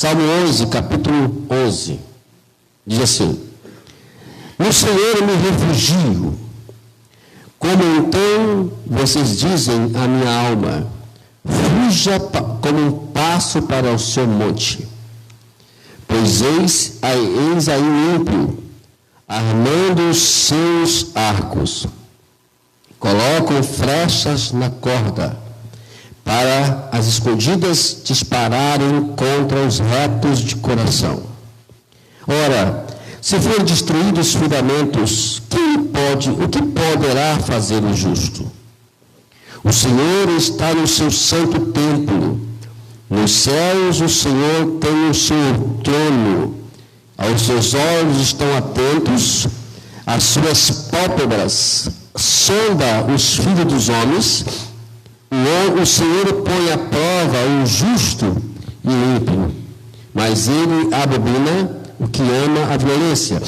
Salmo 11, capítulo 11, diz assim: no Senhor eu me refugio. Como então vocês dizem à minha alma, fuja como um passo para o seu monte. Pois eis aí o ímpio, armando os seus arcos. Colocam flechas na corda, para as escondidas dispararem contra os retos de coração. Ora, se forem destruídos os fundamentos, o que poderá fazer o justo? O Senhor está no seu santo templo. Nos céus o Senhor tem o seu trono. Aos seus olhos estão atentos, as suas pálpebras sonda os filhos dos homens. O Senhor põe à prova o justo e o ímpio, mas ele abomina o que ama a violência.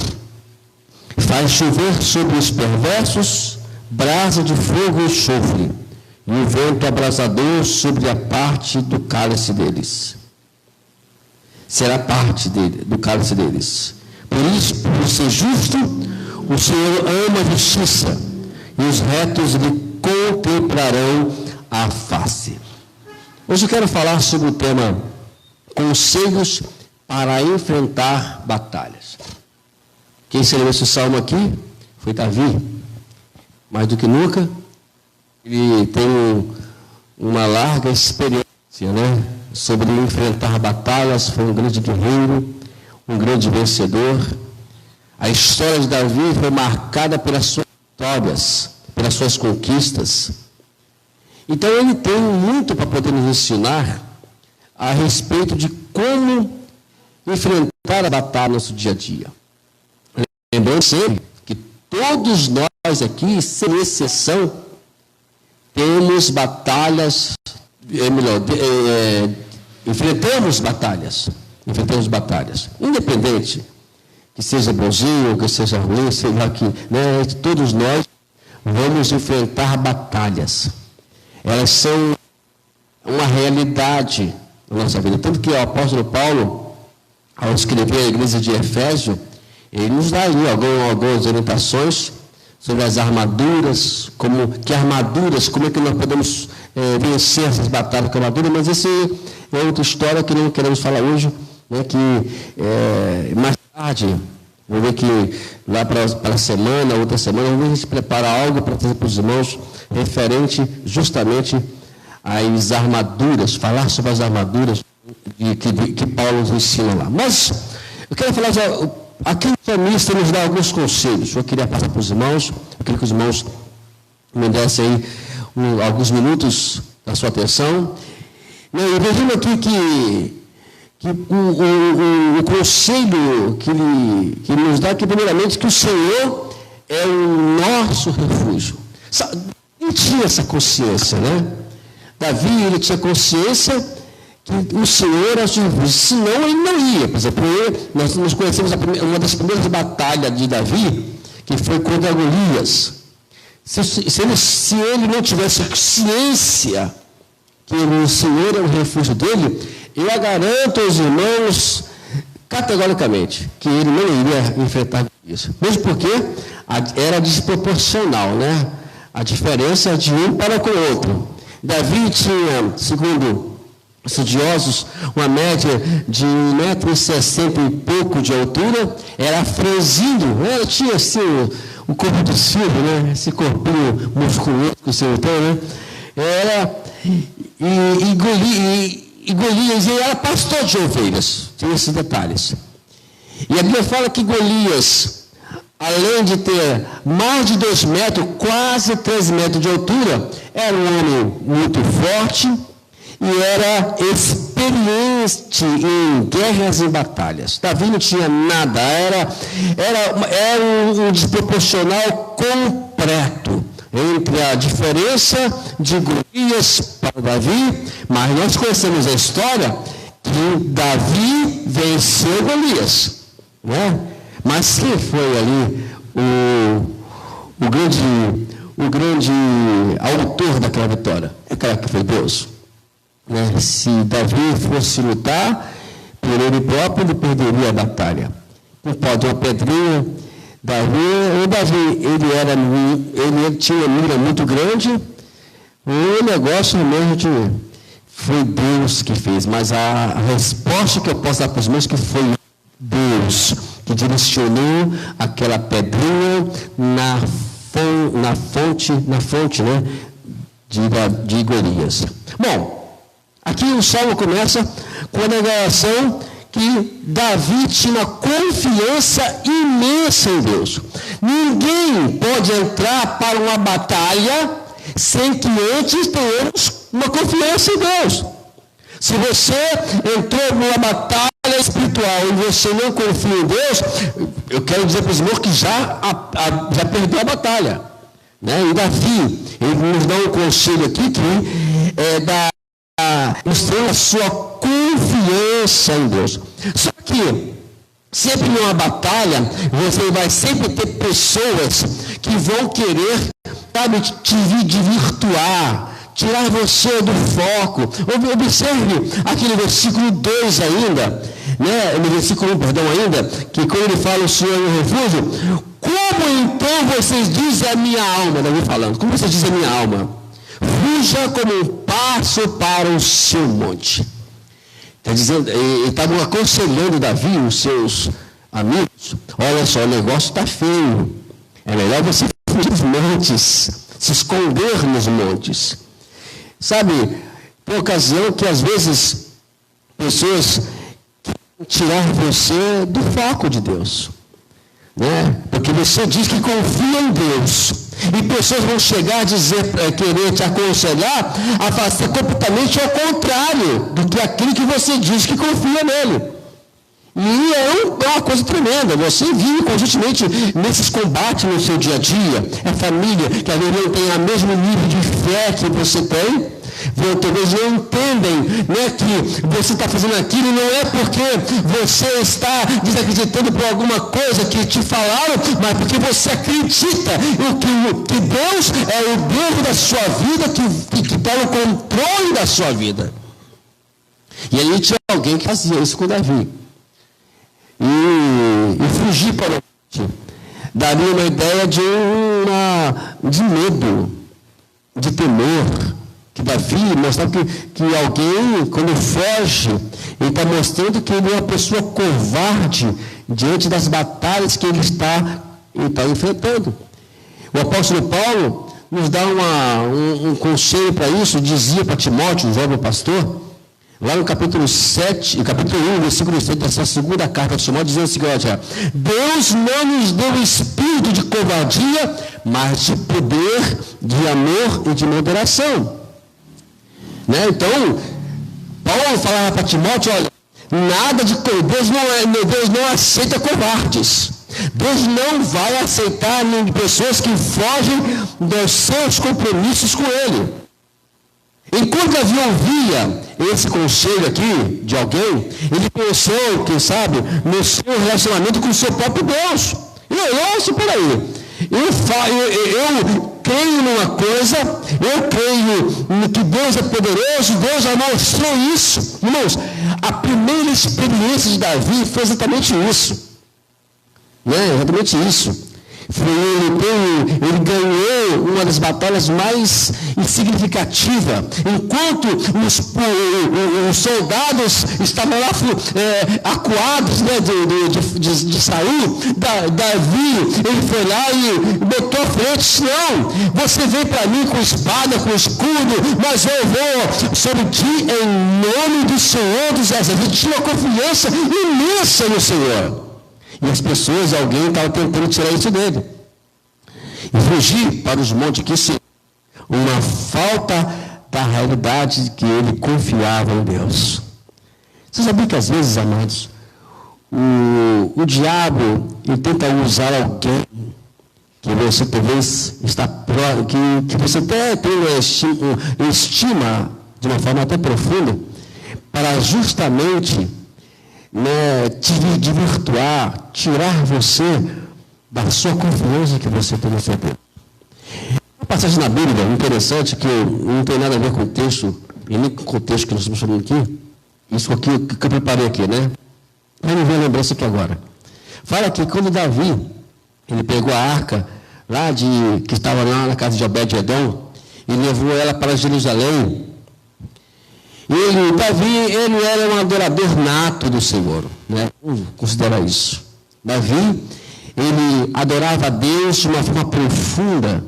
Faz chover sobre os perversos brasa de fogo e enxofre, e o vento abrasador sobre a parte do cálice deles. Será parte do cálice deles. Por isso, por ser justo, o Senhor ama a justiça, e os retos lhe contemplarão a face. Hoje eu quero falar sobre o tema conselhos para enfrentar batalhas. Quem escreveu esse salmo aqui foi Davi. Mais do que nunca, ele tem uma larga experiência, sobre enfrentar batalhas. Foi um grande guerreiro, um grande vencedor. A história de Davi foi marcada pelas suas vitórias, pelas suas conquistas. Então ele tem muito para poder nos ensinar a respeito de como enfrentar a batalha no nosso dia a dia. Lembrando sempre que todos nós aqui, sem exceção, temos batalhas, enfrentamos batalhas, independente que seja bonzinho, que seja ruim, sei lá que, todos nós vamos enfrentar batalhas. Elas são uma realidade na nossa vida. Tanto que o apóstolo Paulo, ao escrever a igreja de Efésio, ele nos dá aí algumas orientações sobre as armaduras, como é que nós podemos vencer essas batalhas com armadura, mas essa é outra história que não queremos falar hoje, que mais tarde, vamos ver que lá para a semana, outra semana, vamos ver se a gente prepara algo para trazer para os irmãos referente justamente às armaduras, falar sobre as armaduras que Paulo nos ensina lá. Mas eu quero falar aqui o salmista nos dá alguns conselhos. Eu queria passar para os irmãos, eu queria que os irmãos me dessem aí alguns minutos da sua atenção. E vejam aqui que o conselho que ele nos dá, que primeiramente que o Senhor é o nosso refúgio. Ele tinha essa consciência, Davi, ele tinha consciência que o Senhor é o seu refúgio, senão ele não ia. Por exemplo, nós conhecemos uma das primeiras batalhas de Davi, que foi contra Golias. Se ele não tivesse consciência que o Senhor é o refúgio dele, eu garanto aos irmãos, categoricamente, que ele não iria enfrentar isso. Mesmo porque era desproporcional, a diferença de um para com o outro. Davi tinha, segundo estudiosos, uma média de 1,60 m e pouco de altura, era franzido, tinha assim o corpo do Silvio, esse corpinho musculoso que o Silvio tem, e Golias, ele era pastor de ovelhas, tinha esses detalhes. E a Bíblia fala que Golias, além de ter mais de 2 metros, quase 3 metros de altura, era um homem muito forte e era experiente em guerras e batalhas. Davi não tinha nada, era um desproporcional completo entre a diferença de Golias para Davi, mas nós conhecemos a história que Davi venceu Golias, Mas quem foi ali o grande autor daquela vitória? É claro que foi Deus. Se Davi fosse lutar, por ele próprio, ele perderia a batalha. Com o pau de uma pedrinha, Davi, ele tinha uma mira muito grande, o negócio mesmo foi Deus que fez, mas a resposta que eu posso dar para os meus que foi Deus que direcionou aquela pedrinha na fonte, né, de Golias. Bom, aqui o salmo começa com a declaração que Davi tinha uma confiança imensa em Deus. Ninguém pode entrar para uma batalha sem que antes tenhamos uma confiança em Deus. Se você entrou numa batalha espiritual e você não confia em Deus, eu quero dizer para os irmãos que já perdeu a batalha. Né? E Davi, ele nos dá um conselho aqui que mostrando a sua confiança em Deus. Só que, sempre numa batalha, você vai sempre ter pessoas que vão querer, sabe, te desvirtuar, tirar você do foco. Observe aquele versículo 2 ainda, né? No versículo 1, perdão, ainda, que quando ele fala o Senhor é o refúgio, como então vocês dizem a minha alma, Davi falando, como vocês dizem a minha alma? Fuja como um passo para o seu monte. Está dizendo, ele estava aconselhando Davi, os seus amigos, olha só, o negócio está feio. É melhor você fugir dos montes, se esconder nos montes. Sabe, por ocasião que às vezes pessoas querem tirar você do foco de Deus. Né? Porque você diz que confia em Deus. E pessoas vão chegar a dizer, querer te aconselhar a fazer completamente ao contrário do que aquilo que você diz que confia nele. E é uma coisa tremenda. Você vive constantemente nesses combates no seu dia a dia. É família que às vezes não tem o mesmo nível de fé que você tem. Talvez não entendem, né, que você está fazendo aquilo não é porque você está desacreditando por alguma coisa que te falaram, mas porque você acredita que Deus é o Deus da sua vida, que está no controle da sua vida. E aí tinha alguém que fazia isso com Davi. E fugir para o monte. Daria uma ideia de medo, de temor. Que Davi mostrava que alguém, quando foge, ele está mostrando que ele é uma pessoa covarde diante das batalhas que ele está enfrentando. O apóstolo Paulo nos dá um conselho para isso, dizia para Timóteo, um jovem pastor, lá no capítulo 7, capítulo 1, versículo 7, dessa segunda carta de Timóteo, dizendo o seguinte: Deus não nos deu o espírito de covardia, mas de poder, de amor e de moderação. Né? Então, Paulo falava para Timóteo, olha, Deus não aceita covardes. Deus não vai aceitar pessoas que fogem dos seus compromissos com Ele. Enquanto Davi ouvia esse conselho aqui de alguém, ele pensou, quem sabe, no seu relacionamento com o seu próprio Deus. Peraí, eu creio numa coisa, eu creio que Deus é poderoso, Deus já mostrou isso. Irmãos, a primeira experiência de Davi foi exatamente isso. Exatamente isso. Ele ganhou uma das batalhas mais significativas. Enquanto os soldados estavam lá acuados, né, de Saul, Davi, ele foi lá e botou à frente: não, você vem para mim com espada, com escudo, mas eu vou sobre ti em nome do Senhor dos Exércitos. Ele tinha uma confiança imensa no Senhor. E as pessoas, alguém estava tentando tirar isso dele. E fugir para os montes, que isso uma falta da realidade que ele confiava em Deus. Você sabia que às vezes, amados, o diabo ele tenta usar alguém que você talvez está que você até tem estima de uma forma até profunda, para justamente te desvirtuar, tirar você da sua confiança que você tem no seu Deus. Uma passagem na Bíblia interessante, que não tem nada a ver com o texto, e nem com o contexto que nós estamos falando aqui, Isso aqui que eu preparei aqui, né? Mas não vou lembrar isso aqui agora. Fala que quando Davi, ele pegou a arca lá que estava lá na casa de Obed-edom e levou ela para Jerusalém. Davi, ele era um adorador nato do Senhor, né? Considera isso. Davi, ele adorava a Deus de uma forma profunda.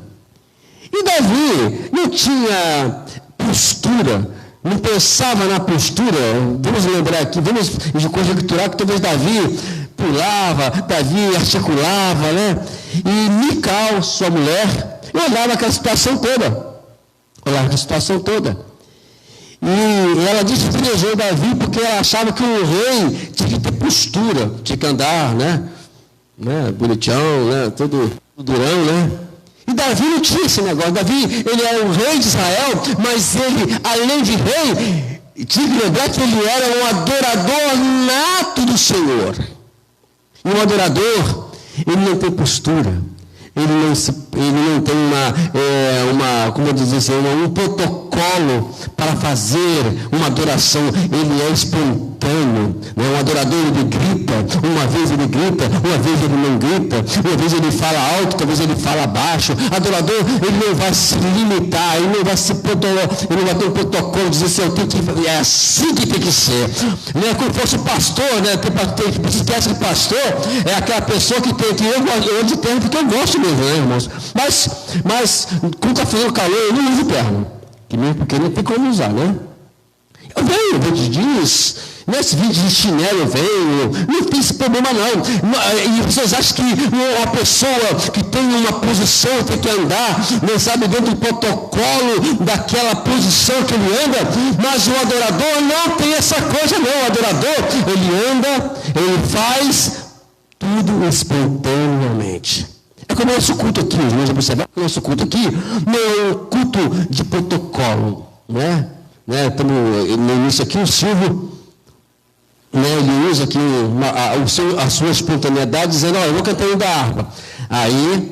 E Davi não tinha postura, não pensava na postura. Vamos lembrar aqui, vamos conjecturar que talvez Davi pulava, Davi articulava, né? E Mical, sua mulher, olhava aquela situação toda. E ela desprezou Davi porque ela achava que o rei tinha que ter postura, tinha que andar, né? Bonitão, né? Todo durão, né? E Davi não tinha esse negócio. Davi, ele era o rei de Israel, mas ele, além de rei, tinha que lembrar que ele era um adorador nato do Senhor. E um adorador, ele não tem postura. Ele não tem um protocolo para fazer uma adoração. Ele é espontâneo. Né? Um adorador, ele grita. Uma vez ele grita, uma vez ele não grita. Uma vez ele fala alto, outra vez ele fala baixo. Adorador, ele não vai se limitar. Ele não vai ter um protocolo, dizer assim, é assim que tem que ser. Não é como fosse o pastor, né? Se esquece que o pastor é aquela pessoa que tem que eu de terno porque eu gosto mesmo, né, irmãos? Mas quando está fazendo calor, eu não uso terno. Porque nem tem como usar, né? Eu venho de jeans, nesse vídeo de chinelo eu venho, não tem esse problema não. E vocês acham que uma pessoa que tem uma posição tem que andar, não sabe, dentro do protocolo daquela posição que ele anda, mas o adorador não tem essa coisa não. O adorador, ele anda, ele faz tudo espontaneamente. É como o nosso culto aqui, os irmãos observaram que o nosso culto aqui não é um culto de protocolo, né? Estamos no início aqui, o Silvio, né, ele usa aqui a sua espontaneidade, dizendo, eu vou cantando da harpa. Aí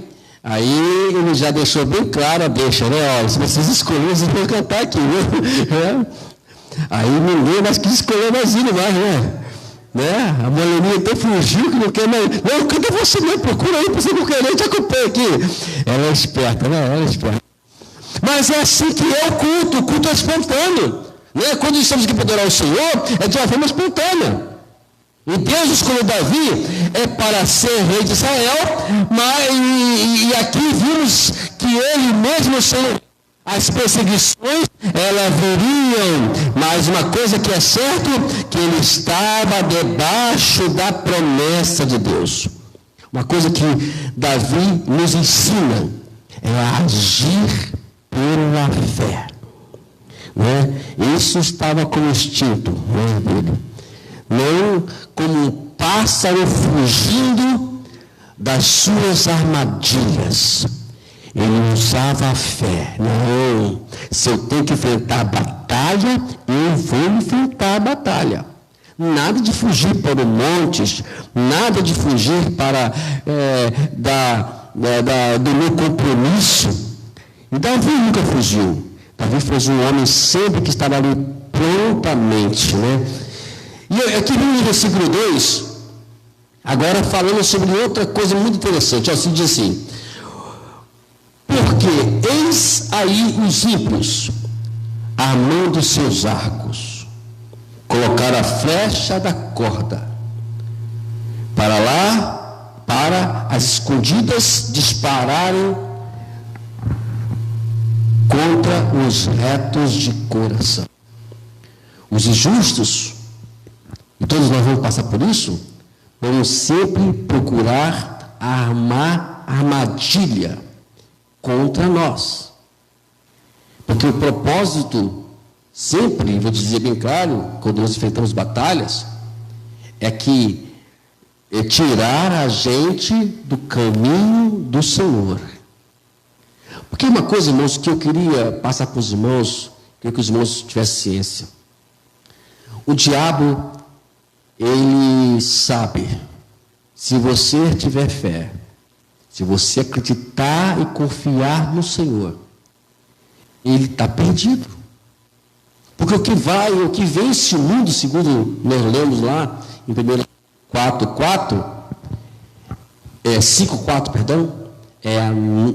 ele já deixou bem claro a deixa, né? Se vocês escolherem, vocês vão cantar aqui, né? Aí ninguém mais quis escolher mais ele mais, né? A moleninha até fugiu, que não quer mais. Não, canta você mesmo, procura aí, você não quer nem te acompanha aqui. Ela é esperta, né? Ela é esperta. Mas é assim que é o culto é espontâneo. Né? Quando estamos aqui para adorar o Senhor, é de uma forma espontânea. E Deus escolheu Davi para ser rei de Israel, e aqui vimos que ele mesmo sendo as perseguições, elas viriam, mas uma coisa que é certo, que ele estava debaixo da promessa de Deus. Uma coisa que Davi nos ensina é agir pela fé. Né? Isso estava como instinto, dele. Não como um pássaro fugindo das suas armadilhas. Ele usava a fé. Não, se eu tenho que enfrentar a batalha, eu vou enfrentar a batalha. Nada de fugir para os montes, nada de fugir para do meu compromisso. E Davi nunca fugiu. Davi foi um homem sempre que estava ali prontamente, né? E aqui no versículo 2, agora falando sobre outra coisa muito interessante, assim diz assim: porque eis aí os ímpios, armando seus arcos, colocaram a flecha da corda, para as escondidas dispararem contra os retos de coração. Os injustos, e todos nós vamos passar por isso, vamos sempre procurar armar armadilha contra nós. Porque o propósito, sempre, vou dizer bem claro, quando nós enfrentamos batalhas, é tirar a gente do caminho do Senhor. Porque uma coisa, irmãos, que eu queria passar para os irmãos, queria que os irmãos tivessem ciência. O diabo, ele sabe, se você tiver fé, se você acreditar e confiar no Senhor, ele está perdido. Porque o que vence o mundo, segundo nós lemos lá em 1 5:4, perdão,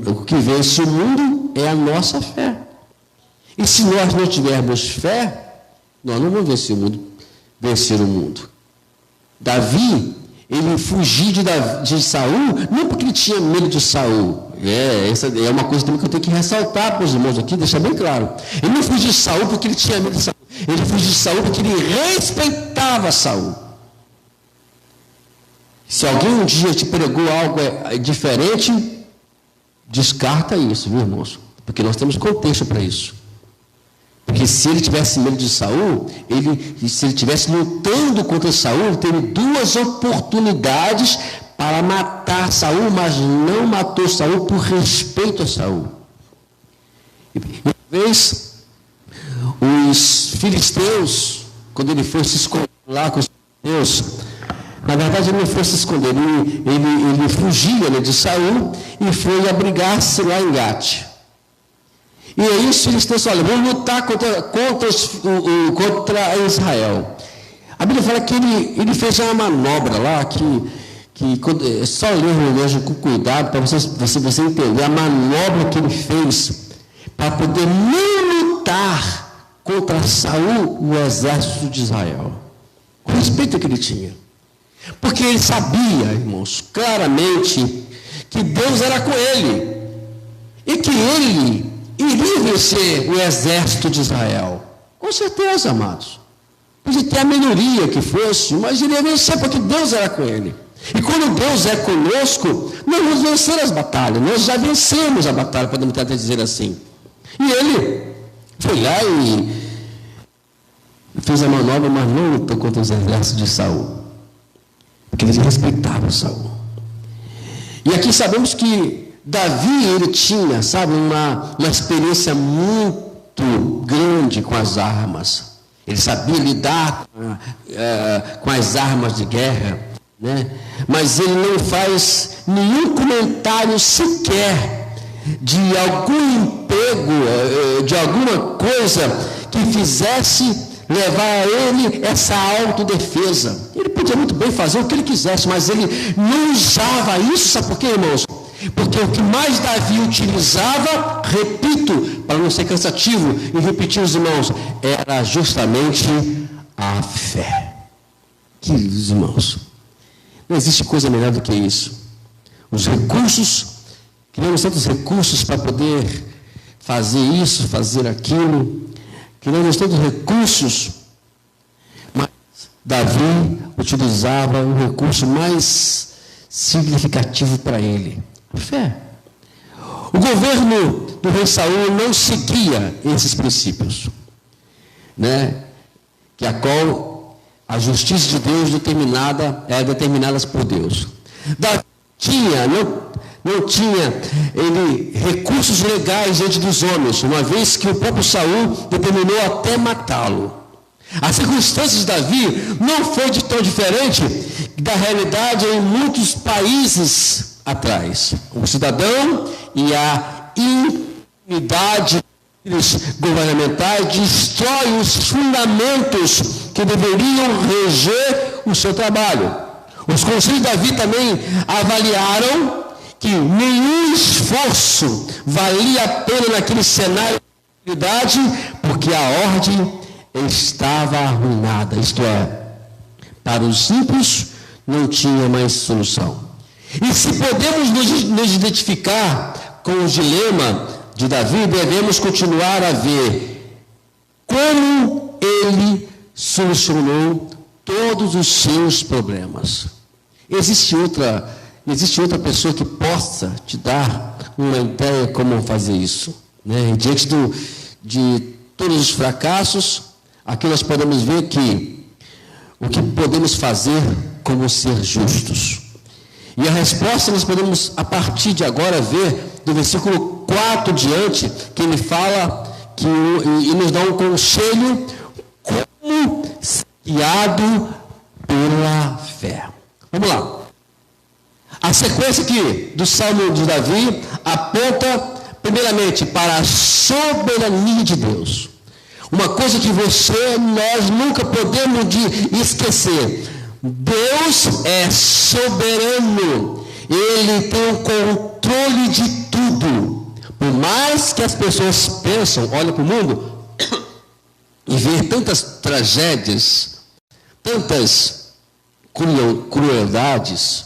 o que vence o mundo é a nossa fé. E se nós não tivermos fé, nós não vamos vencer o mundo. Davi, ele fugiu de Saul, não porque ele tinha medo de Saul. Essa é uma coisa também que eu tenho que ressaltar para os irmãos aqui, deixar bem claro. Ele não fugiu de Saul porque ele tinha medo de Saul. Ele fugiu de Saul porque ele respeitava Saul. Se alguém um dia te pregou algo diferente, descarta isso, viu, irmãos? Porque nós temos contexto para isso. Porque se ele tivesse medo de Saul, se ele estivesse lutando contra Saul, ele teve 2 oportunidades para matar Saul, mas não matou Saul por respeito a Saul. E uma vez, os filisteus, quando ele foi se esconder lá com os filisteus, na verdade ele não foi se esconder, ele fugia de Saul e foi abrigar-se lá em Gate. E aí os filisteus falaram, vamos lutar contra Israel. A Bíblia fala que ele fez uma manobra lá, que só ler hoje com cuidado, para você entender a manobra que ele fez, para poder não lutar contra Saul, o exército de Israel. O respeito que ele tinha. Porque ele sabia, irmãos, claramente, que Deus era com ele. E que ele iria vencer o exército de Israel. Com certeza, amados. Podia ter a minoria que fosse, mas ele ia vencer porque Deus era com ele. E quando Deus é conosco, nós vamos vencer as batalhas. Nós já vencemos a batalha, podemos até dizer assim. E ele foi lá e fez a manobra, mas não lutou contra os exércitos de Saul. Porque ele respeitava Saul. E aqui sabemos que Davi, ele tinha, sabe, uma experiência muito grande com as armas. Ele sabia lidar com as armas de guerra, né? Mas ele não faz nenhum comentário sequer de algum emprego, de alguma coisa que fizesse levar a ele essa autodefesa. Ele podia muito bem fazer o que ele quisesse, mas ele não usava isso, sabe por quê, irmãos? Porque o que mais Davi utilizava, repito, para não ser cansativo e repetir os irmãos, era justamente a fé. Queridos irmãos, não existe coisa melhor do que isso. Os recursos, criamos tantos recursos para poder fazer isso, fazer aquilo, criamos tantos recursos, mas Davi utilizava o recurso mais significativo para ele. Fé. O governo do rei Saul não seguia esses princípios, né? Que a qual a justiça de Deus era determinada por Deus. Davi não tinha recursos legais diante dos homens, uma vez que o próprio Saul determinou até matá-lo. As circunstâncias de Davi não foi de tão diferente da realidade em muitos países atrás. O cidadão e a impunidade governamentais destrói os fundamentos que deveriam reger o seu trabalho. Os conselhos de Davi também avaliaram que nenhum esforço valia a pena naquele cenário de impunidade, porque a ordem estava arruinada, isto é, para os ímpios não tinha mais solução. E se podemos nos identificar com o dilema de Davi, devemos continuar a ver como ele solucionou todos os seus problemas. Existe outra pessoa que possa te dar uma ideia como fazer isso, né? Diante de todos os fracassos, aqui nós podemos ver que o que podemos fazer como ser justos. E a resposta nós podemos, a partir de agora, ver do versículo 4 diante, que ele fala e nos dá um conselho como ser guiado pela fé. Vamos lá. A sequência aqui do Salmo de Davi aponta, primeiramente, para a soberania de Deus. Uma coisa que nós nunca podemos esquecer. Deus é soberano. Ele tem o controle de tudo. Por mais que as pessoas pensam, olham para o mundo e vê tantas tragédias, tantas crueldades,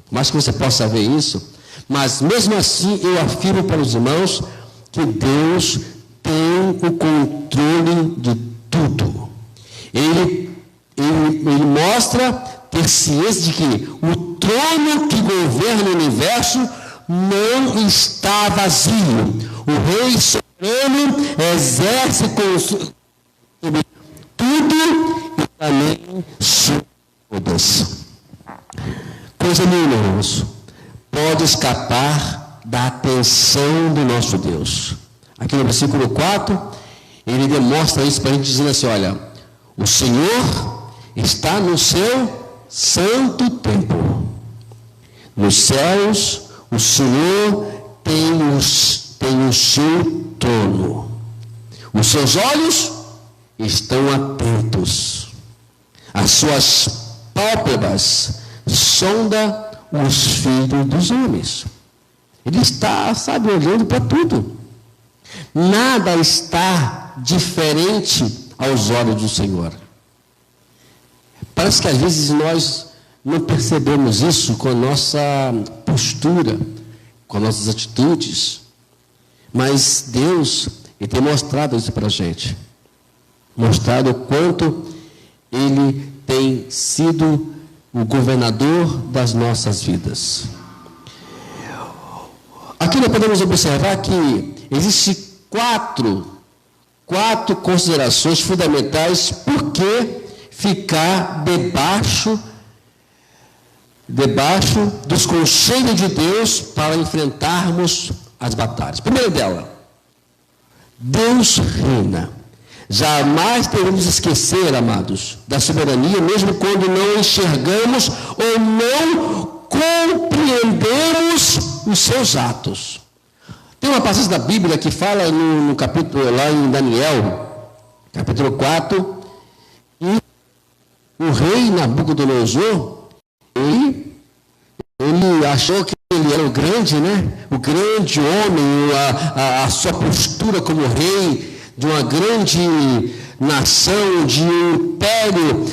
por mais que você possa ver isso, mas mesmo assim eu afirmo para os irmãos que Deus tem o controle de tudo. Ele mostra ter ciência de que o trono que governa o universo não está vazio. O Rei soberano exerce sobre tudo e também sobre todas. Coisa nenhuma, irmãos, pode escapar da atenção do nosso Deus. Aqui no versículo 4, ele demonstra isso para a gente, dizendo assim: olha, o Senhor está no seu santo templo. Nos céus, o Senhor tem o seu trono. Os seus olhos estão atentos. As suas pálpebras sondam os filhos dos homens. Ele está, olhando para tudo. Nada está diferente aos olhos do Senhor. Parece que às vezes nós não percebemos isso com a nossa postura, com as nossas atitudes. Mas Deus, Ele tem mostrado isso para a gente. Mostrado o quanto Ele tem sido o governador das nossas vidas. Aqui nós podemos observar que existem quatro considerações fundamentais por que ficar debaixo dos conselhos de Deus para enfrentarmos as batalhas. Primeiro dela, Deus reina. Jamais devemos esquecer, amados, da soberania, mesmo quando não enxergamos ou não compreendemos os seus atos. Tem uma passagem da Bíblia que fala no capítulo, lá em Daniel, capítulo 4, e o rei Nabucodonosor, ele achou que ele era o grande, o grande homem, a sua postura como rei de uma grande nação, de um império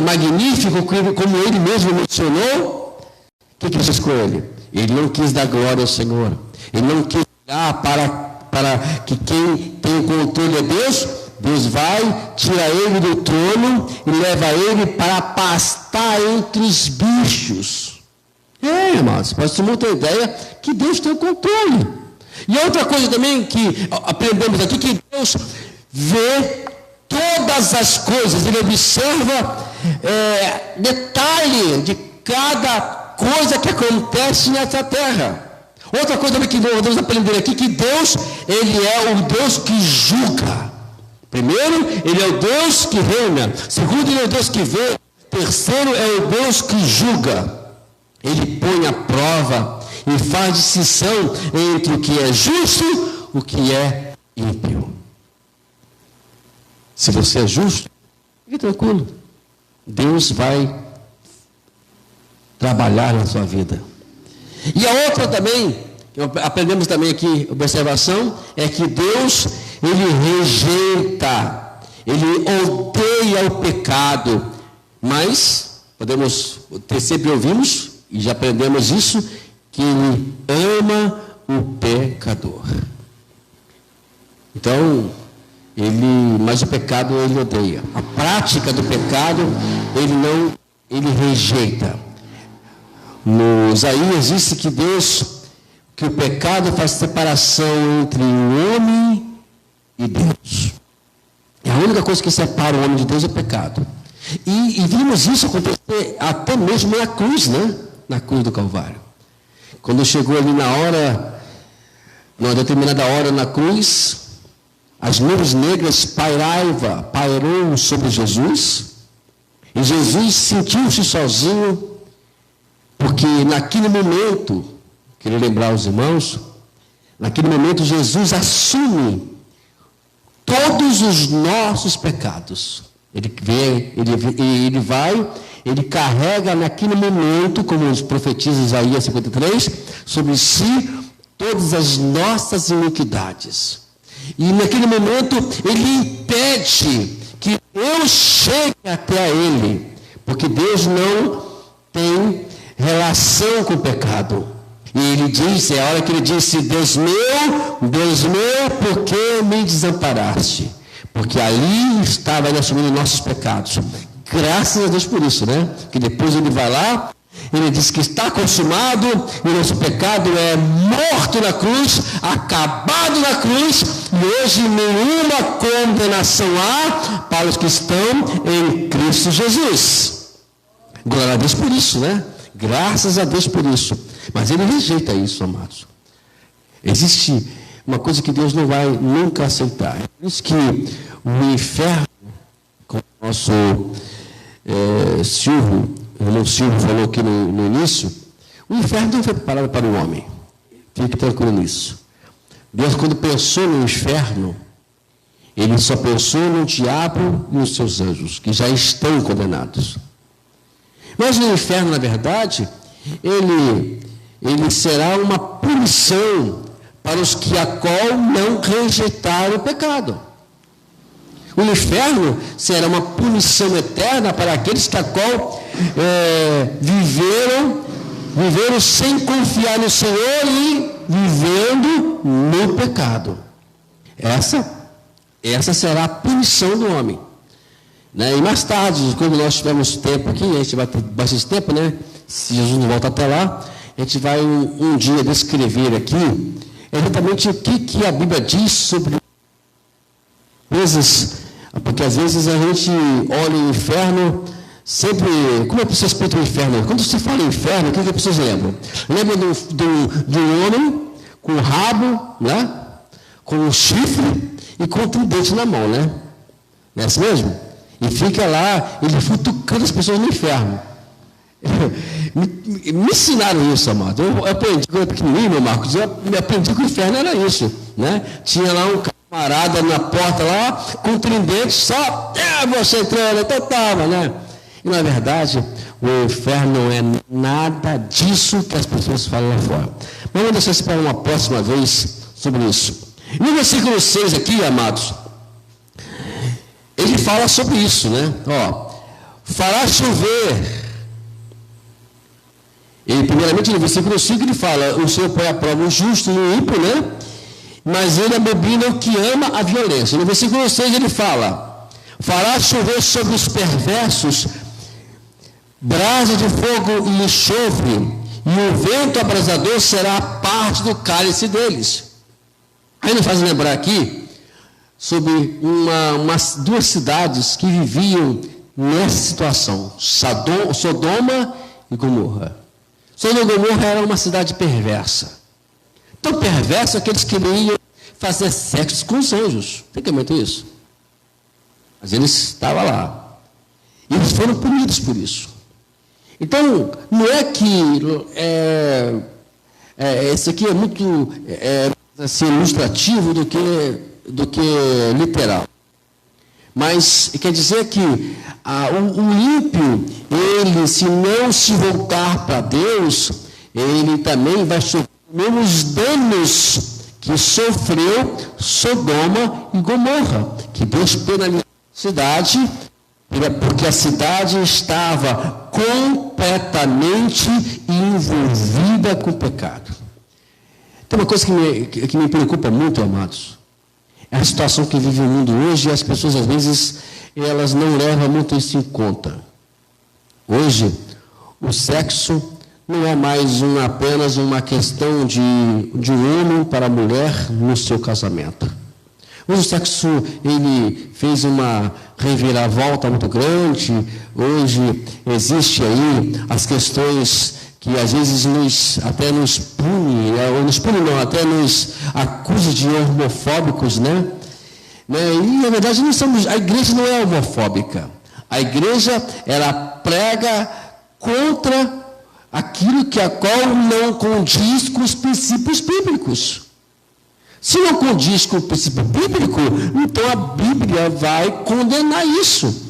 magnífico, como ele mesmo mencionou. O que ele fez com ele? Ele não quis dar glória ao Senhor. Ele não quis olhar para que quem tem o controle é Deus. Deus vai, tira ele do trono e leva ele para pastar entre os bichos. Irmãos, pode ter muita ideia que Deus tem o controle. E outra coisa também que aprendemos aqui, que Deus vê todas as coisas, Ele observa detalhe de cada coisa que acontece nessa terra. Outra coisa também que nós vamos aprender aqui, que Deus, Ele é o Deus que julga. Primeiro, Ele é o Deus que reina. Segundo, Ele é o Deus que vê. Terceiro, é o Deus que julga. Ele põe à prova e faz distinção entre o que é justo e o que é ímpio. Se você é justo, fique tranquilo. Deus vai trabalhar na sua vida. E a outra também, que aprendemos também aqui, observação, é que Deus, Ele rejeita, Ele odeia o pecado, mas sempre ouvimos, e já aprendemos isso, que Ele ama o pecador. Então, mas o pecado Ele odeia. A prática do pecado, Ele rejeita. No Isaías disse que que o pecado faz separação entre o homem e Deus. É a única coisa que separa o homem de Deus é o pecado. E vimos isso acontecer até mesmo na cruz, na cruz do Calvário. Quando chegou ali numa determinada hora na cruz, as nuvens negras pairou sobre Jesus, e Jesus sentiu-se sozinho, porque naquele momento, queria lembrar os irmãos, naquele momento Jesus assume todos os nossos pecados. Ele carrega naquele momento, como profetiza Isaías 53, sobre si todas as nossas iniquidades. E naquele momento ele impede que Deus chegue até a ele, porque Deus não tem relação com o pecado. E ele diz, é a hora que ele disse: Deus meu, por que me desamparaste? Porque ali estava ele assumindo nossos pecados. Graças a Deus por isso, né? Que depois ele vai lá, ele diz que está consumado, e nosso pecado é morto na cruz, acabado na cruz, e hoje nenhuma condenação há para os que estão em Cristo Jesus. Glória a Deus por isso, né? Graças a Deus por isso. Mas ele rejeita isso, amados. Existe uma coisa que Deus não vai nunca aceitar. É por isso que o inferno, como o nosso o irmão Silvio falou aqui no início, o inferno não foi preparado para o homem. Fique tranquilo nisso. Deus, quando pensou no inferno, ele só pensou no diabo e nos seus anjos, que já estão condenados. Mas o inferno, na verdade, ele será uma punição para os que a qual não rejeitaram o pecado. O inferno será uma punição eterna para aqueles que a qual viveram sem confiar no Senhor e vivendo no pecado. Essa será a punição do homem. Né? E mais tarde, quando nós tivermos tempo aqui, a gente vai ter bastante tempo, né? Se Jesus não volta até lá, a gente vai um dia descrever aqui exatamente o que a Bíblia diz sobre coisas, porque às vezes a gente olha o inferno sempre. Como a pessoa explica o inferno? Quando você fala inferno, o que as pessoas lembram? Lembram de um homem com o rabo, né? Com o chifre e com o tridente na mão, né? Não é assim mesmo? E fica lá, ele futucando as pessoas no inferno. Me ensinaram isso, amado. Eu aprendi quando eu era pequenininho, meu Marcos. Eu aprendi que o inferno era isso, né? Tinha lá um camarada na porta lá, com um tridente, só você entrando, então estava, né? E na verdade, o inferno não é nada disso que as pessoas falam lá fora. Mas vamos deixar isso para uma próxima vez sobre isso. No versículo 6 aqui, amados, ele fala sobre isso, né? Ó, fará chover. E primeiramente no versículo 5 ele fala: o Senhor põe à prova o justo e o ímpio, né? Mas ele abomina o que ama a violência. No versículo 6 ele fala: fará chover sobre os perversos brasa de fogo e enxofre, e o vento abrasador será parte do cálice deles. Aí ele faz lembrar aqui sobre duas cidades que viviam nessa situação: Sodoma e Gomorra. Sodoma e Gomorra era uma cidade perversa. Tão perversa que eles queriam fazer sexo com os anjos. Tem que aumentar isso? Mas eles estavam lá. E eles foram punidos por isso. Então, não é que esse aqui é muito assim, ilustrativo do que literal. Mas quer dizer que o ímpio, ele, se não se voltar para Deus, ele também vai sofrer os danos que sofreu Sodoma e Gomorra, que Deus penalizou a cidade, porque a cidade estava completamente envolvida com o pecado. Tem uma coisa que me preocupa muito, amados. É a situação que vive o mundo hoje, e as pessoas, às vezes, elas não levam muito isso em conta. Hoje, o sexo não é mais apenas uma questão de um homem para a mulher no seu casamento. Hoje o sexo, ele fez uma reviravolta muito grande. Hoje existe aí as questões que às vezes até nos pune, até nos acusa de homofóbicos, né? E na verdade a igreja não é homofóbica. A igreja, ela prega contra aquilo a qual não condiz com os princípios bíblicos. Se não condiz com o princípio bíblico, então a Bíblia vai condenar isso.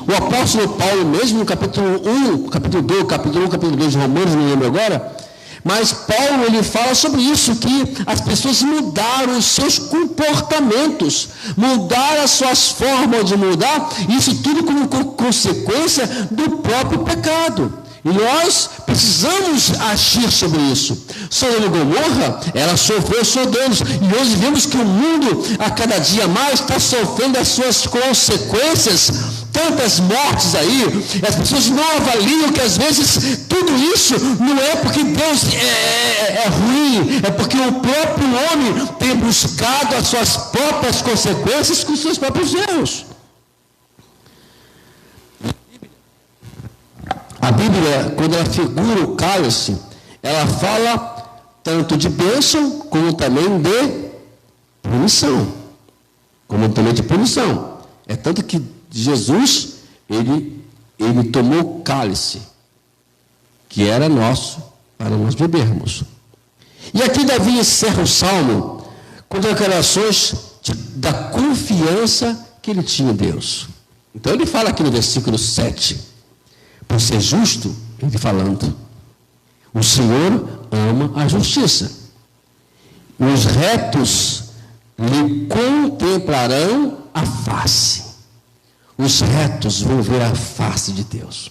O apóstolo Paulo mesmo, no capítulo 1, capítulo 2, capítulo 1, capítulo 2 de Romanos, não lembro agora, mas Paulo ele fala sobre isso, que as pessoas mudaram os seus comportamentos, mudaram as suas formas de mudar, isso tudo como consequência do próprio pecado. E nós precisamos agir sobre isso. Sodoma e Gomorra, ela sofreu seus danos. E hoje vemos que o mundo, a cada dia mais, está sofrendo as suas consequências. Tantas mortes aí, as pessoas não avaliam que às vezes tudo isso não é porque Deus é ruim, é porque o próprio homem tem buscado as suas próprias consequências com os seus próprios erros. A Bíblia, quando ela figura o cálice, ela fala tanto de bênção, como também de punição. É tanto que Jesus, ele tomou o cálice, que era nosso, para nós bebermos. E aqui Davi encerra o Salmo com declarações da confiança que ele tinha em Deus. Então ele fala aqui no versículo 7, por ser justo, ele falando, o Senhor ama a justiça. Os retos lhe contemplarão a face. Os retos vão ver a face de Deus.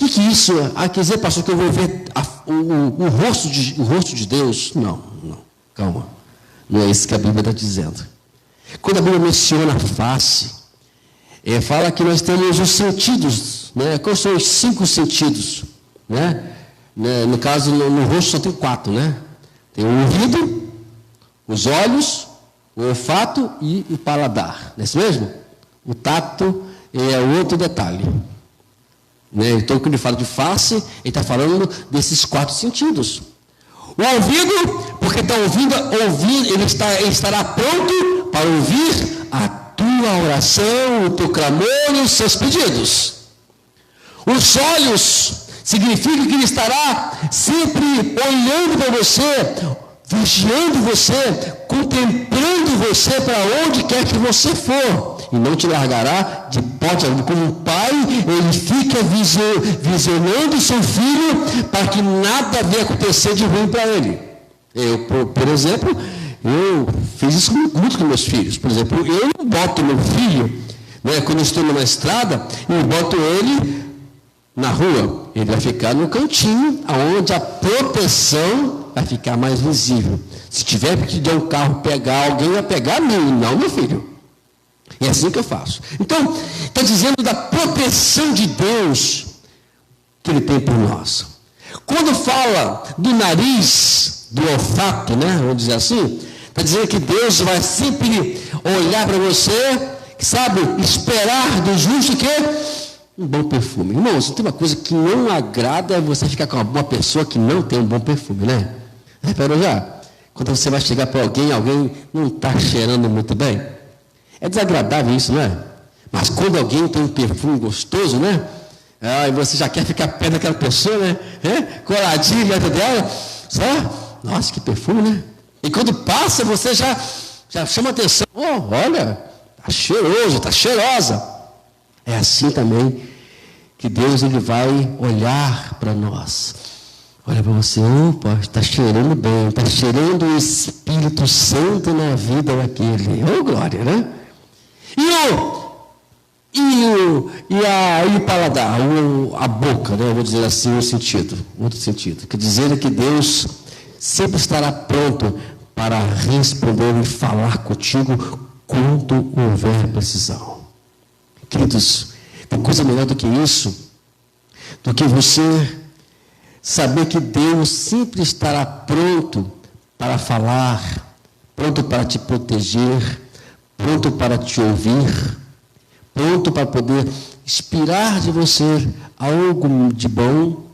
O que isso é? Quer dizer, pastor, que eu vou ver o rosto de Deus? Não, calma. Não é isso que a Bíblia está dizendo. Quando a Bíblia menciona a face, fala que nós temos os sentidos, né? Quais são os 5 sentidos? Né? No caso, no rosto só tem 4, né? Tem o ouvido, os olhos, o olfato e o paladar. Não é isso mesmo? O tato é outro detalhe. Né? Então, quando ele fala de face, ele está falando desses 4 sentidos. O ouvido, porque está ouvindo, ele estará pronto para ouvir a tua oração, o teu clamor e os seus pedidos. Os olhos significa que ele estará sempre olhando para você, vigiando você, contemplando você para onde quer que você for, e não te largará de porta alguma. Como um pai, ele fica visionando o seu filho para que nada venha acontecer de ruim para ele. Eu, por exemplo, eu fiz isso muito com meus filhos. Por exemplo, eu não boto meu filho, né, quando eu estou numa estrada, eu boto ele na rua. Ele vai ficar no cantinho, onde a proteção vai ficar mais visível. Se tiver que der um carro pegar, alguém vai pegar a mim, não meu filho. É assim que eu faço. Então, está dizendo da proteção de Deus que Ele tem por nós. Quando fala do nariz, do olfato, né, vamos dizer assim, está dizendo que Deus vai sempre olhar para você, sabe, esperar do justo o quê? Um bom perfume. Irmãos, tem uma coisa que não agrada você ficar com uma pessoa que não tem um bom perfume, né? Reparou já? Quando você vai chegar para alguém não está cheirando muito bem. É desagradável isso, não é? Mas quando alguém tem um perfume gostoso, né? E você já quer ficar perto daquela pessoa, né? Coladinho dentro dela. Só, nossa, que perfume, né? E quando passa, você já chama atenção. Olha, está cheiroso, está cheirosa. É assim também que Deus ele vai olhar para nós. Olha para você, opa, está cheirando bem, está cheirando o Espírito Santo na vida daquele. Glória, né? E o paladar, a boca, né? Eu vou dizer assim, outro sentido. Quer dizer que Deus sempre estará pronto para responder e falar contigo quando houver precisão. Queridos, tem coisa melhor do que isso, do que você saber que Deus sempre estará pronto para falar, pronto para te proteger, pronto para te ouvir, pronto para poder inspirar de você algo de bom.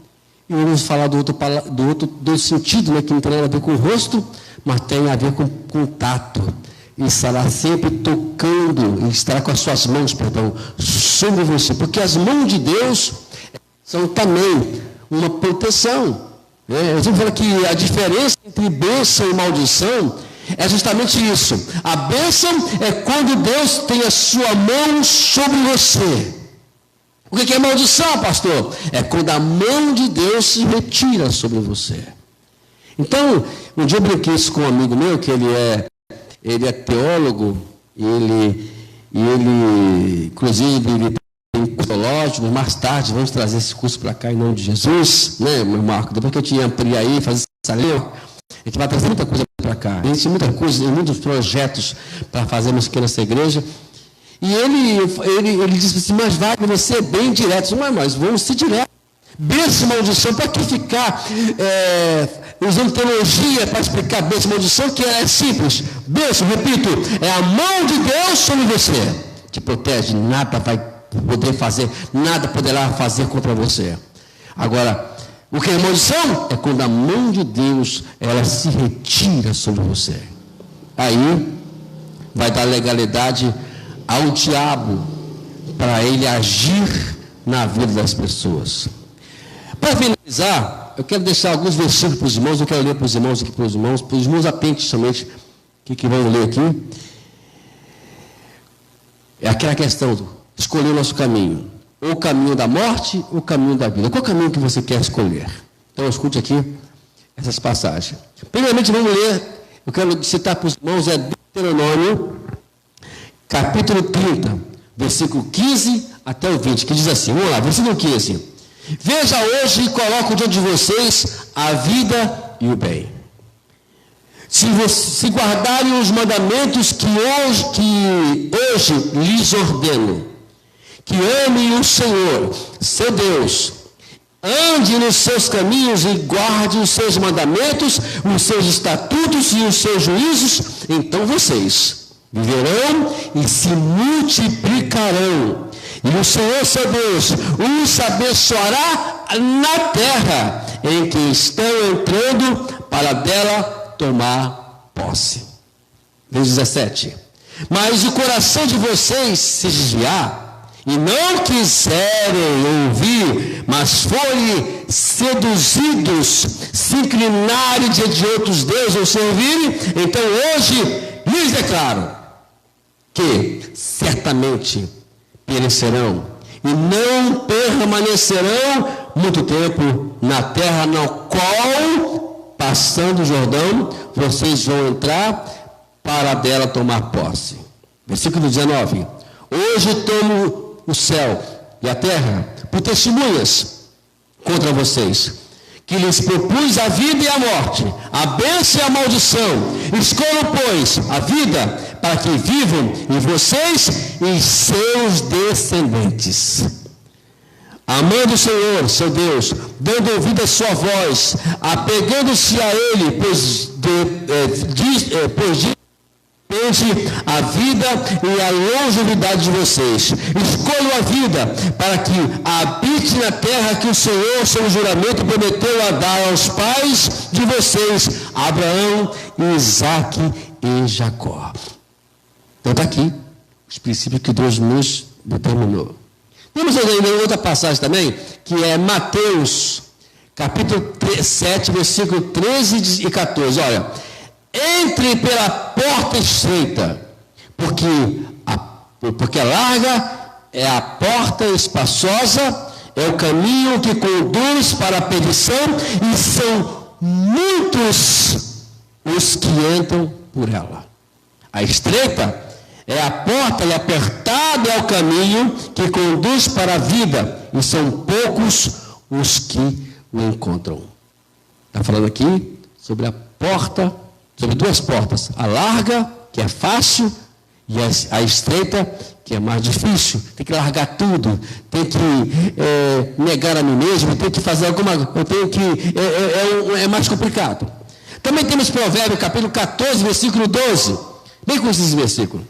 E vamos falar do outro sentido, né, que não tem nada a ver com o rosto, mas tem a ver com o tato. E estará sempre tocando, e estará com as suas mãos, sobre você. Porque as mãos de Deus são também uma proteção. Eu sempre falo que a diferença entre bênção e maldição É justamente isso. A bênção é quando Deus tem a sua mão sobre você. O que é maldição, pastor? É quando a mão de Deus se retira sobre você. Então, um dia eu brinquei isso com um amigo meu, que ele é teólogo, ele inclusive, ele tem curso teológico, mais tarde vamos trazer esse curso para cá em nome de Jesus, né, meu Marco? Depois que eu te ampliar aí, fazer essa lei, a gente vai trazer muita coisa para cá. A gente tem muita coisa, muitos projetos para fazermos aqui nessa igreja. E ele disse assim, mas Wagner, você é bem direto. Mas vamos ser direto. Bênção e maldição, para que ficar usando teologia para explicar bênção e maldição, que é simples. Bênção, repito, é a mão de Deus sobre você. Te protege, nada vai poder fazer, nada poderá fazer contra você. Agora, o que é maldição? É quando a mão de Deus, ela se retira sobre você. Aí, vai dar legalidade ao diabo para ele agir na vida das pessoas. Para finalizar, eu quero deixar alguns versículos para os irmãos, eu quero ler para os irmãos aqui, para os irmãos atentos somente, que vão ler aqui. É aquela questão de escolher o nosso caminho. Ou o caminho da morte, ou o caminho da vida. Qual caminho que você quer escolher? Então, escute aqui essas passagens. Primeiramente, vamos ler, eu quero citar para os irmãos, Deuteronômio, capítulo 30, versículo 15 até o 20, que diz assim, vamos lá, versículo 15. Veja hoje e coloco diante de vocês a vida e o bem. Se guardarem os mandamentos que hoje lhes ordeno, que amem o Senhor, seu Deus, ande nos seus caminhos e guarde os seus mandamentos, os seus estatutos e os seus juízos, então vocês viverão e se multiplicarão. E o Senhor, seu Deus, os abençoará na terra em que estão entrando para dela tomar posse. Versículo 17. Mas o coração de vocês se desviar e não quiserem ouvir, mas forem seduzidos, se inclinarem diante de outros deuses ou servirem, então hoje lhes declaro que certamente perecerão e não permanecerão muito tempo na terra na qual, passando o Jordão, vocês vão entrar para dela tomar posse. Versículo 19. Hoje tomo o céu e a terra por testemunhas contra vocês, que lhes propus a vida e a morte, a bênção e a maldição. Escolham, pois, a vida para que vivam em vocês e seus descendentes. Amando o Senhor, seu Deus, dando ouvido à sua voz, apegando-se a Ele, pois depende a vida e a longevidade de vocês. Escolham a vida para que habite na terra que o Senhor, seu juramento, prometeu a dar aos pais de vocês, Abraão, Isaque e Jacó. Então está aqui os princípios que Deus nos determinou. Temos ainda outra passagem também, que é Mateus, capítulo 7, versículo 13 e 14. Olha, entre pela porta estreita, porque larga é a porta espaçosa, é o caminho que conduz para a perdição, e são muitos os que entram por ela. A estreita é a porta e apertado é o caminho que conduz para a vida, e são poucos os que o encontram. Está falando aqui sobre a porta, sobre duas portas, a larga, que é fácil, e a estreita, que é mais difícil. Tem que largar tudo, tem que negar a mim mesmo, tem que fazer alguma coisa, é mais complicado. Também temos Provérbios, capítulo 14, versículo 12. Bem com esses versículos.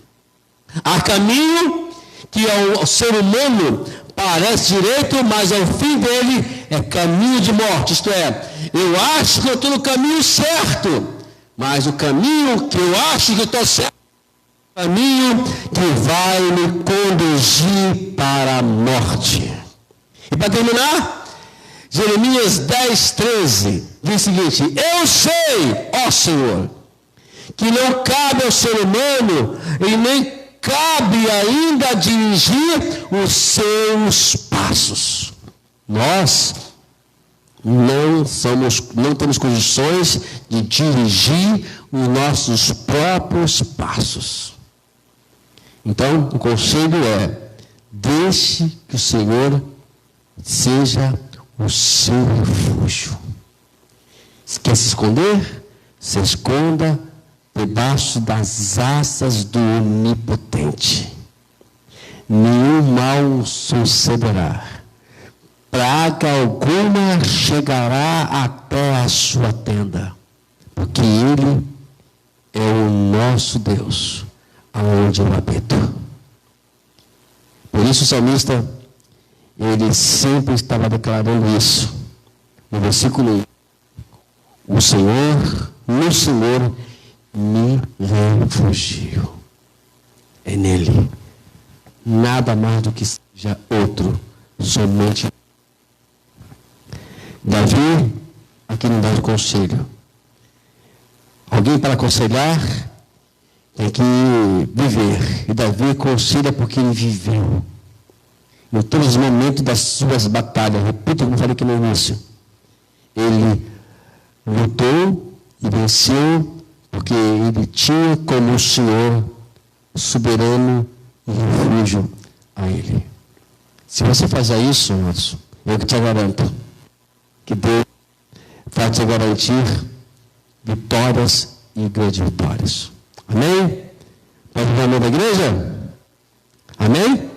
Há caminho que ao ser humano parece direito, mas ao fim dele é caminho de morte. Isto é, eu acho que eu estou no caminho certo, mas o caminho que eu acho que estou certo é o caminho que vai me conduzir para a morte. E para terminar, Jeremias 10, 13 diz o seguinte: eu sei, ó Senhor, que não cabe ao ser humano e nem cabe ainda dirigir os seus passos. Nós não temos condições de dirigir os nossos próprios passos. Então, o conselho é: deixe que o Senhor seja o seu refúgio. Se quer se esconder, se esconda debaixo das asas do Onipotente. Nenhum mal sucederá. Praga alguma chegará até a sua tenda, porque Ele é o nosso Deus, aonde eu habito. Por isso o salmista, ele sempre estava declarando isso. No versículo 1, no Senhor me refugio. É nele. Nada mais do que seja outro, somente. Davi, aqui não dá o conselho. Alguém para aconselhar tem que viver. E Davi aconselha porque ele viveu. Em todos os momentos das suas batalhas, repito como falei aqui no início, ele lutou e venceu porque ele tinha como o Senhor soberano e refúgio a ele. Se você fazer isso, irmãos, eu que te garanto que Deus vai te garantir vitórias e grandes vitórias. Amém? Pode vir a mão da igreja? Amém?